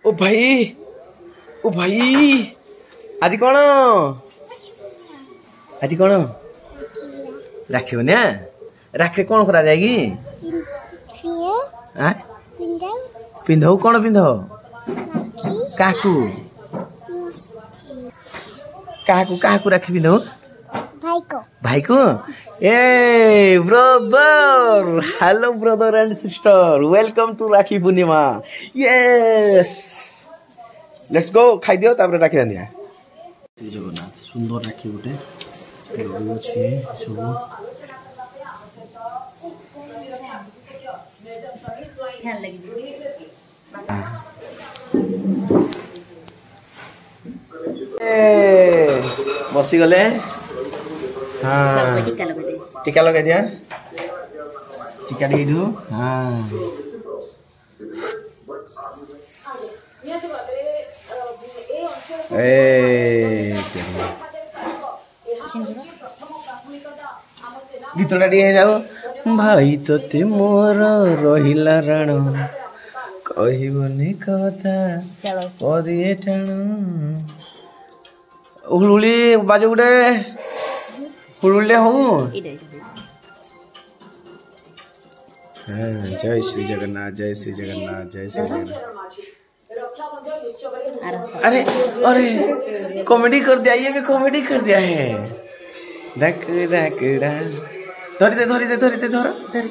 ओ भाई आज कौन राखी हो ना राखी कौन करा जाएगी पिंधौ कौन पिंधौ काकू राखी पिंधौ भाई को ए brother hello brother and sister welcome to Rakhi Purnima yes let's go खाई दियो तापर राखी बांधिया श्री जगन्नाथ सुंदर राखी गोटे अच्छे सब बसी गले हाँ टीका लगा दिया टीका दे दू हाँ गीतटा टे जाओ भाई तोते मोर रहिला राण कहबनी कथा पदिए टाण हुलुली बाजू गुटे हुलुले हूँ जय श्री जगन्नाथ जय श्री जगन्नाथ जय श्री जगन्नाथ अरे अरे कॉमेडी कर दिया ये भी कॉमेडी कर दिया है धक धकड़ा धरी दे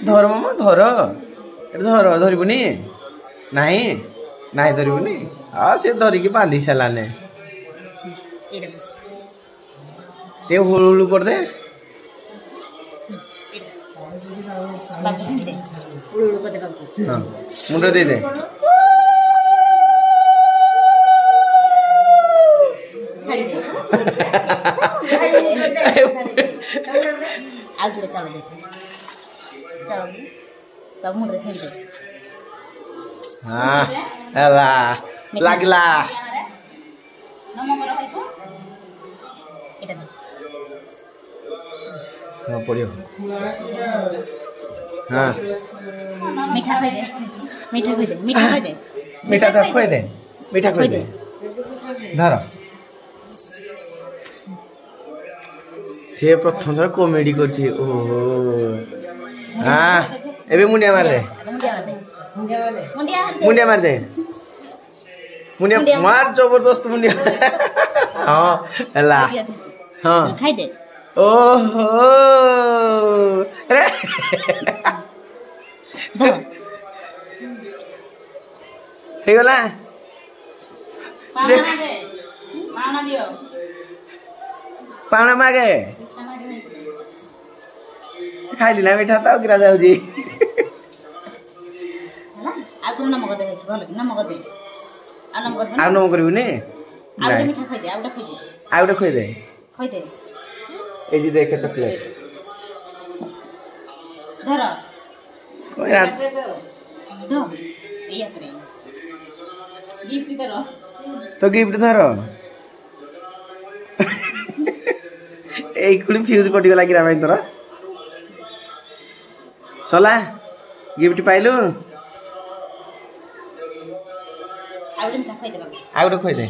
धर मामा धर धरबुनी नहीं नहीं धरबुनी हाँ से धरिकी बांधी साराने ते हुलु कर दे हाँ मुंडा दे दे हाँ एला लागला हाँ पड़ियो हाँ मीठा खोई दे मीठा तो खोई दे मीठा खोई दे धर से प्रथम थर कॉमेडी करछि ओहो हाँ एबे मुंडिया मार दे मुंडिया मार दे मुंडिया मार जबरदस्त मुंडिया हाँ एला हाँ खाई दे ओहो अरे हे गला पाना मागे खाई लीला मीठा तो गिरा जाऊ जी नमक दे नमक दे आ नमक करू ने मीठा खोई दे आउडे खोई दे ए जी देखे चॉकलेट धर कोई रात दो ये करे गिफ्ट धर तो गिफ्ट धर ए कुली फ्यूज कटि गला गिरा भाई तोर सला गिफ्ट पाइलु आउडे खोई दे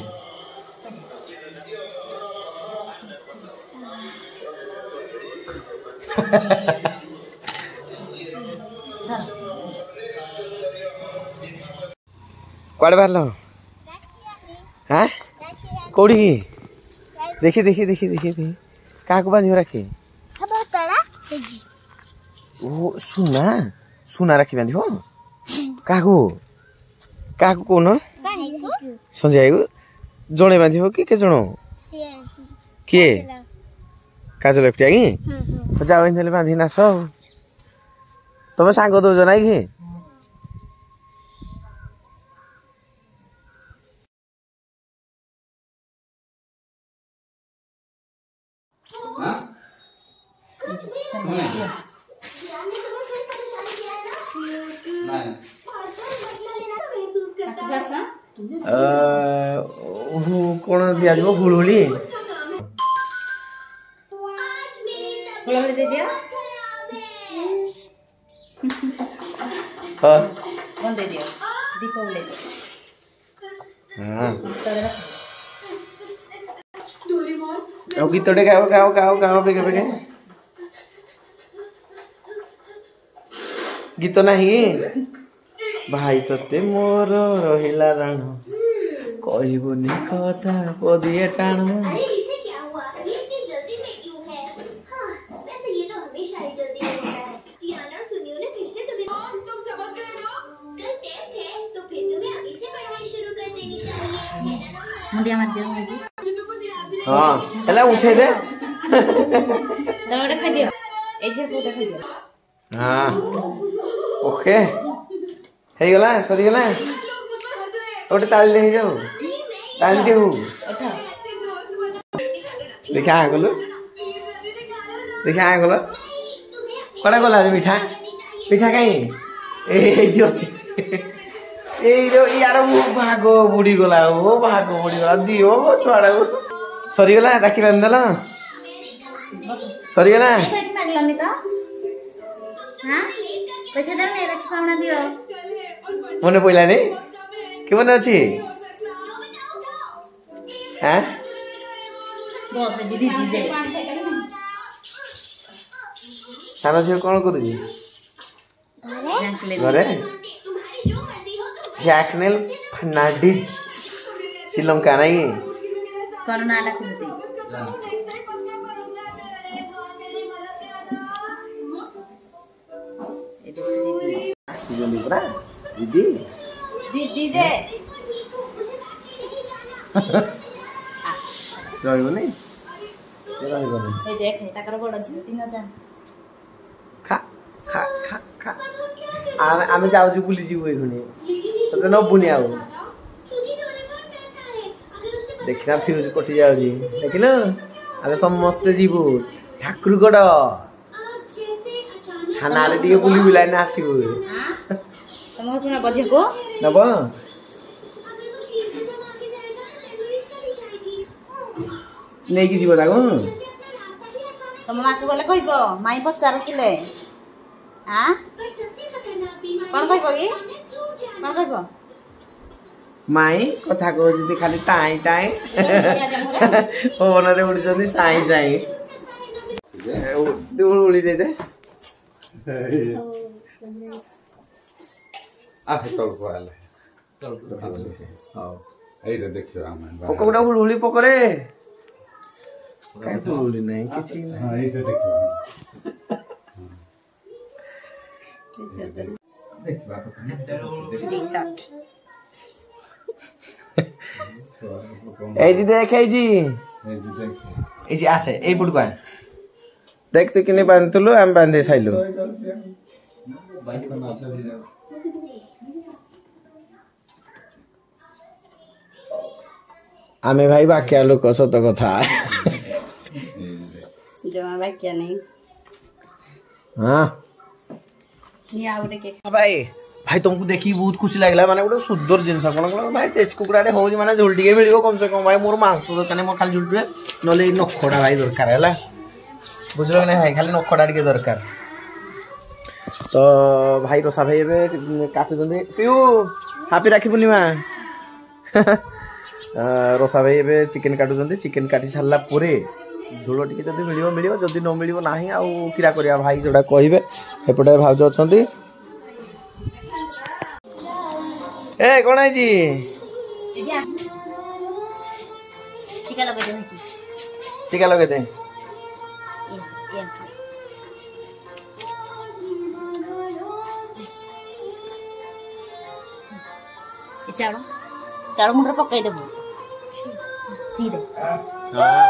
कुआड़े बाहर हाँ कौड़ी देखी क्या बांध राखी ओ सुना राखी बांध क्या कौन संजय को जड़े बांध कि जन किए काजल एकटिया कि जाओ बांधी नास तुम सांग दौज ना कि कौन दिया हुलुली दे दिया हाँ दे दिया दीप ले हाँ ଆଉ ଗୀତଟେ ଗାଅ ଗାଅ ଗାଅ ଗାଅ ବେଗେ ବେଗେ ଗୀତ ନାହିଁ ଭାଇ ତତେ ମୋର ରହିଲା ରାଣ କହିବୁନି କଥା ପଦିଏ ଟାଣ मुंडिया मत दियो हाँ हेला उठे दे दौड़ खा दियो ए जे कोटा खा दियो हाँ ओके हे गला सरी गला ओटे ताली ले जाओ ताली दे हो देखा आ गलो कड़ा गला मिठा मिठा काई ए जी अछि ए यार वो भागो बुड़ी गला दियो छुआड़ा सरी गला राखी बांधल सरी गला मने पइला नहीं कि मने अछि हां बस दीदी जे सानो झियो कोन करू जी घरे जैकनेल फर्नांडिज श्रीलंका नहीं कर्नाटक कुती सीजन पूरा दीदी दीदी जे रहइबो नहीं रहइबो नहीं ए देख ताकर बड़ छी तीन जा खा खा खा खा आमे जाऊ जी बुली जी होइखुनी तते न बुनी आउ देखना फ्यूज कटि जाऊ जी देखिन आमे समस्त जीवु ठाकुरगड खानाले दिए बुली बुलाई ना आसीबो हां तम तुना बजे को नब नहीं कि जीव ताको तम मा को बोले कहिबो माई पचारुथिले हां कोन कहिबो की कोन कहिबो माई कथा को जदी खाली टाई टाई पवन रे उड़ी जदी साई जाई उड़ी दे दे आसे तोड़ को आले हां एटा देखियो आमे पकोड़ा हुली पकरे काई हुली नहीं किछि हां एटा देखियो देखबा को टी-शर्ट ए जी देख ए जी आसे ए बुडका देख तू किने बांधतलो हम बांधे साइलो आमे भाई बाक्या लोक सत कथा जमा बाक्या नहीं हां ये आउटे के भाई भाई तुमको देखी बहुत खुशी लागला माने गोटे सुंदर जिनस कोन भाई देश कुकड़ाडे हो माने झोल टिके मिलियो कम से कम भाई मोर मांस दरकार मोर खाली झोल नले नखड़ा भाई दरकार हैला बुझलो नहीं भाई खाली नखड़ा टिके दरकार तो भाई रोसा भाई एबे काटु दंदे पिउ हैप्पी राखी पूर्णिमा रोसा भाई एबे चिकन काटु दंदे चिकन काटी छाला पुरे झोल टिके जदी मिलियो जदी न मिलियो नाही आ किरा करिया भाई जोडा कहिबे एपटे भाउज अछंती ए कोन है जी टीका लगे दे चालो चालो मुंडर पकाई देबो ठीक है हां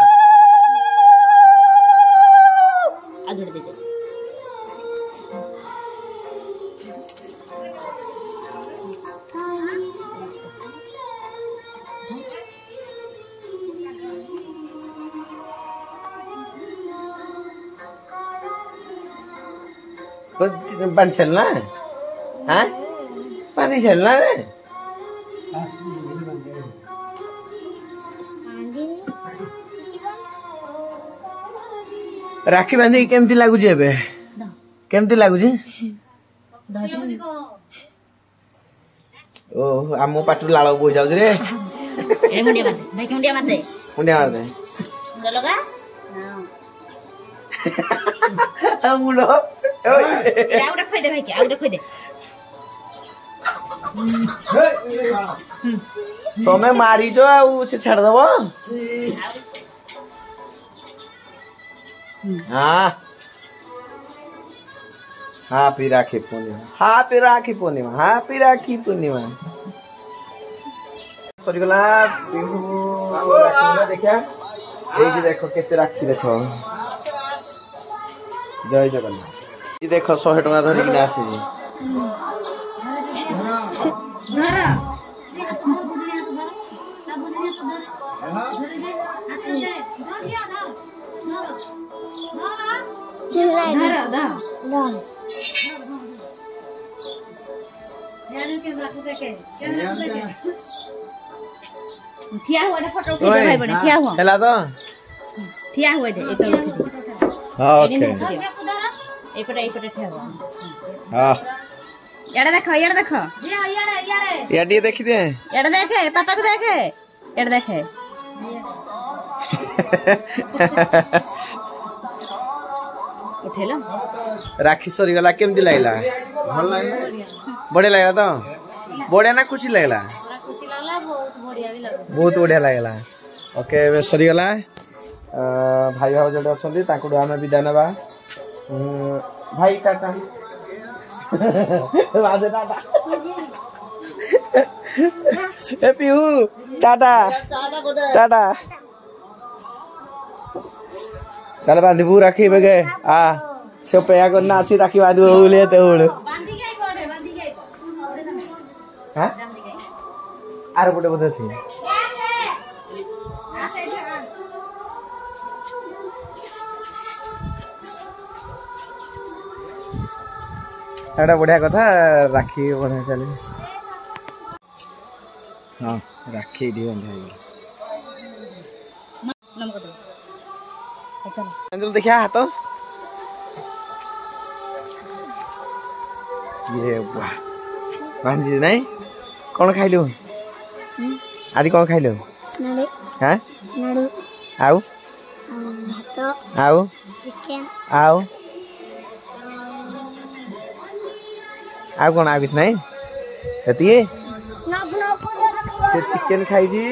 आजुड़ दे दे बांधल ना हाँ बांधी चल ना रे राखी बांधी केमती लागुची एबे केमती लागुची ओ आमो पाटू लाळ बोई जाउछ रे ए मुंडिया मार दे भाई मुंडिया मार दे मुंडिया मार दे मुंडा लगा हां मुंडो आउडा खोई दे भाई के आउडा खोई दे तमे मारी जो आउ से छाड़ दबो हां हैप्पी राखी पूर्णिमा हैप्पी राखी पूर्णिमा हैप्पी राखी पूर्णिमा सॉरी गला बिहू राखी देखा এই যে দেখো কেতে রাখি দেখো জয় জগন্নাথ এই দেখো 100 টাকা ধরে কিনা আসি ধরা ठिया हुआ ने फोटो उठा भाई बने ठिया हुआ हेला तो ठिया हुआ दे एक हां ओके एपटे ठिया हुआ हां याडा देखो याडा याडी देखि दे याडा देखे पापा को देखे याडा देखे उठेलो राखी सरी गला केमती लागला भल लागला बढ़िया लागला तो बढ़िया ना खुशी लागला खुशी लागला बहुत बढ़िया भी लागला बहुत बढ़िया लागला ओके वे सरी गला भाई भाव जडे अछंती ताकू हमें विदा नेबा भाई टाटा बाजे टाटा ए पिहू टाटा टाटा चल बांधबू राखी बगे आ से पेया को नाची राखी बांधबू ले ते उड़ बांधी गई कोडे हां आर पटे बोधे छी एटा बढ़िया कथा राखी बढ़िया चले हाँ राखी दी बंधा है नमक दे चल अंजल देखिया हाथ ये वाह भांजी नहीं कौन खाइलु आदि कौन खाइलु नाडू हां नाडू आउ भात आउ चिकन आउ आउ कौन आउ किछ नहीं एतिए से चिकन खाई जी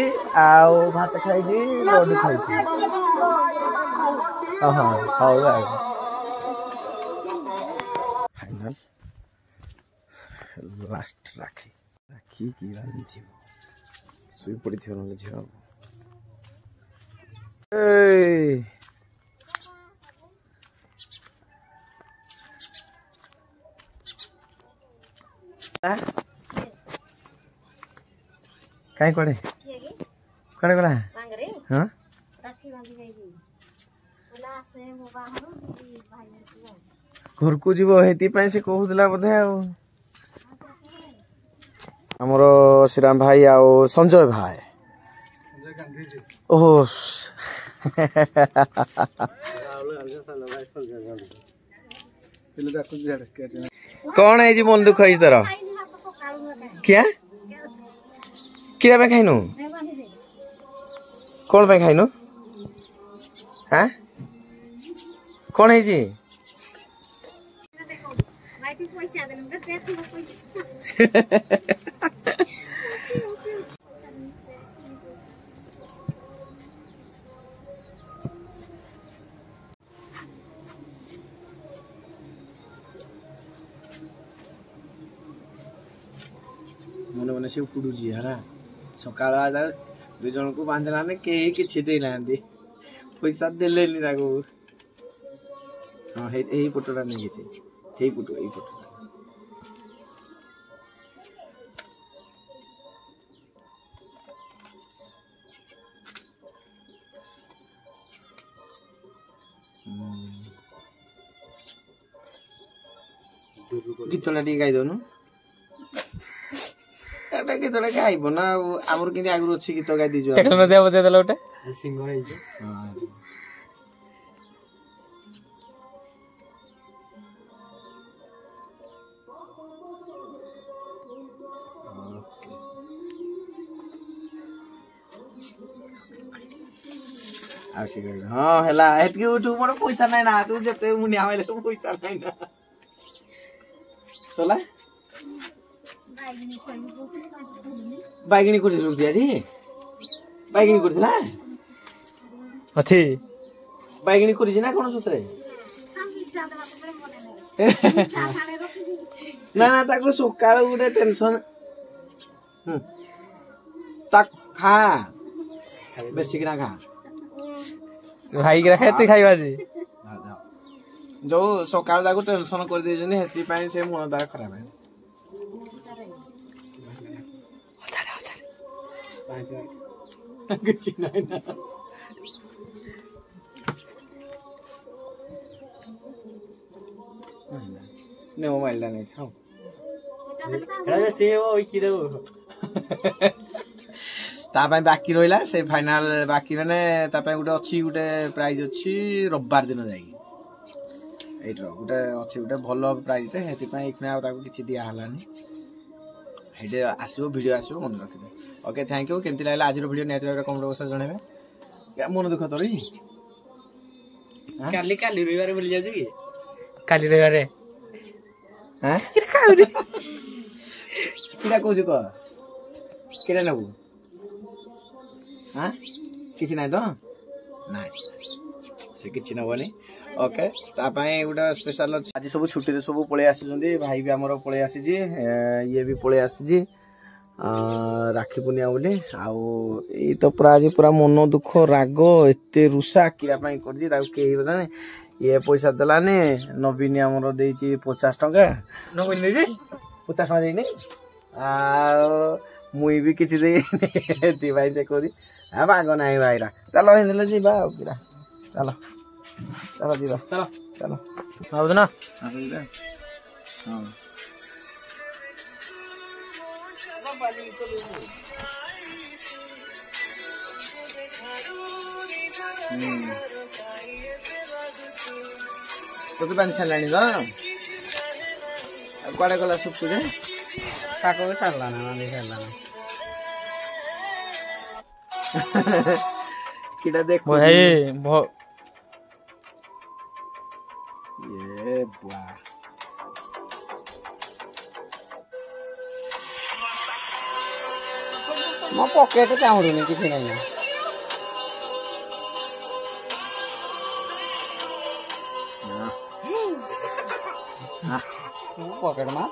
आउ भात खाई जी रोटी खाई जी हां हाउ फाइनल लास्ट राखी राखी की रानी थी सुई पड़ी थी उन्होंने झियो ए काई कोड़े कोड़े गला मांगरे हां राखी बांधी गई बोला से मो बाहर भाई घर को जीवो हेती पई से कहउतला बधे आ हमरो श्रीराम भाई आओ संजय भाई ओह कौन है जी मन दुख है तरह क्या किरा पे खाइनु कौन पे खाइनु हां कौन है जी मन मन से उड़ुजी हरा सकाळ आज दु जन को बांधला ने के किछि दे नांदी पैसा देले नि ताको हां हे फोटोटा नै किछि हे फोटो गीतटा टी गाई दोनु एटा गीतटा गाइबो ना हमर किनि आगु अछि गीत गाइ दिजो टेक्नोलॉजी बजे देला ओटा सिंगर है जे हां हाँ है एतकी उठू मोर पैसा ना ना तू जिते मुनिया माइले पैसा ना सोला बैगनी कर दिया जी बैगनी कर अच्छी बैगनी कर ना कौन सूत्रे ना ना ताको सकाळ गुटे टेंशन तक खा बेसी किना खा भाई के रखे खाइबा जी जो सकाळ ताको टेंशन कर दे जने हेती पाई से मन दा खराब है कुछ नहीं ना ने मोबाइल दा नहीं खाओ एड़ा से ओ की देबो ता पई बाकी रोइला से फाइनल बाकी माने ता पई गुटे अछि गुटे प्राइज अछि रविवार दिन जाई एटरो गुटे अछि गुटे भलो प्राइज ते हेति पई इखना ताको किछि दिया हलानी हेडे आसीबो वीडियो आसीबो मन रखि दे ओके थैंक यू केमति लागला आज रो वीडियो नेत कमेंट बॉक्स में जणेबे या मन दुख तोरी काली काली रविवार भूल जाउ की काली रविवार हां किरा कहू को केडा नबु हां किछि नै तो नै से किछि नबनी ओके ता पई उडा स्पेशल आज सब छुट्टी रे सब पळे आसी जंदी भाई भी हमरो पळे आसी जी ये भी पळे आसी जी राखी पुनिया बोले आउ ई तो पूरा आज पूरा मन दुख राग एते रुसा किरा पई कर जी ताउ केही बता नै ये पैसा दलाने नवीन हमरो देची 50 टका नवीन दे जी 50 टका देई नै आ मुई भी किछि दे ती भाई से करी आ बाग नाही भाईरा चलो हिंदले जी बा किरा चलो चलो जी चलो चलो आउ ना हां तो तू बंद चलानी ना कोड़े गला सब तुझे काको के चलला ना नहीं चलला ना किडा देख भाई ये बुआ मो पॉकेट चाहूनी नहीं किसी नहीं पॉकेट में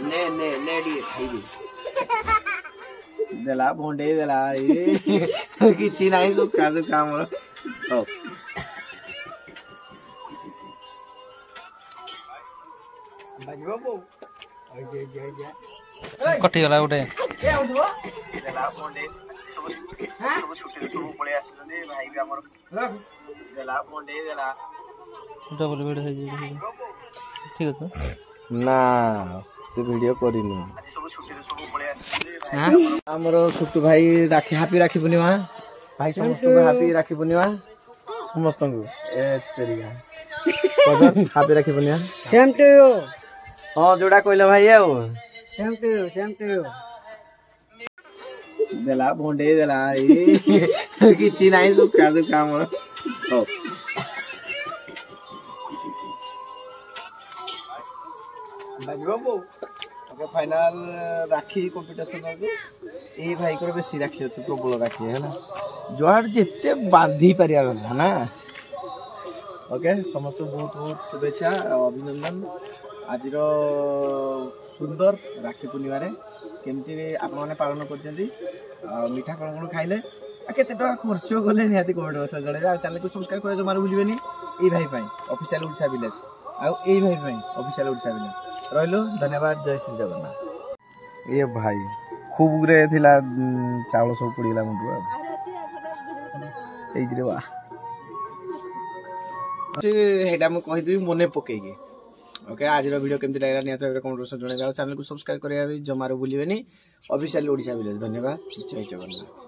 ने ने ने डी खाइबे देला भोंडे देला ए किछि नाही सुका सुका मोर ओ बाजबो बो ओय जे कटी गला उठे ए उठबो देला भोंडे सब छुट्टी सब पळे आछन भाई भी हमर देला भोंडे देला डबल बेड है जी ठीक है ना तो वीडियो करिनु आज सब छुट्टी रे सब पळे आछन हमरो छुट्टू भाई राखी हैप्पी राखी पूर्णिमा भाई समस्त को हैप्पी राखी पूर्णिमा समस्त को ए तेरिया cousin happy Rakhi Purnima same to you हां जोड़ा कहले भाई आउ सेम टू यू देला भोंडे देला ए किछि नाही सुका सुका मोर ओ बाजबो ओके फाइनल राखी कंपटीशन हो ए भाई को बेसी राखी अछि प्रबल राखी है ना जोड़ जेते बांधी परिया गला ना ओके समस्त बहुत बहुत शुभेच्छा अभिनंदन आज सुंदर राखी पूर्णिमा रे केमती आप माने पालन करछंती मीठा कोन कोन खाइले केते टका खर्च गले निहाती कमेंट बॉक्स जणे आ चैनल को सब्सक्राइब करे जो मार भूलिबेनी ए भाई पई ऑफिशियल उड़ीसा विलेज आ ए भाई पई ऑफिशियल उड़ीसा विलेज रहलो धन्यवाद जय श्री जगन्नाथ ये भाई खूब रे थिला चावल सब पड़ीला मुंडू एज रे वा हेडा म कहि देबी मने पकेगी ओके आज रो वीडियो केमति लागला निया तो कमेंट बॉक्स जणे चैनल को सब्सक्राइब करे जमारो भूलिबेनी ऑफिशियल उड़ीसा विलेज धन्यवाद जय जगन्नाथ।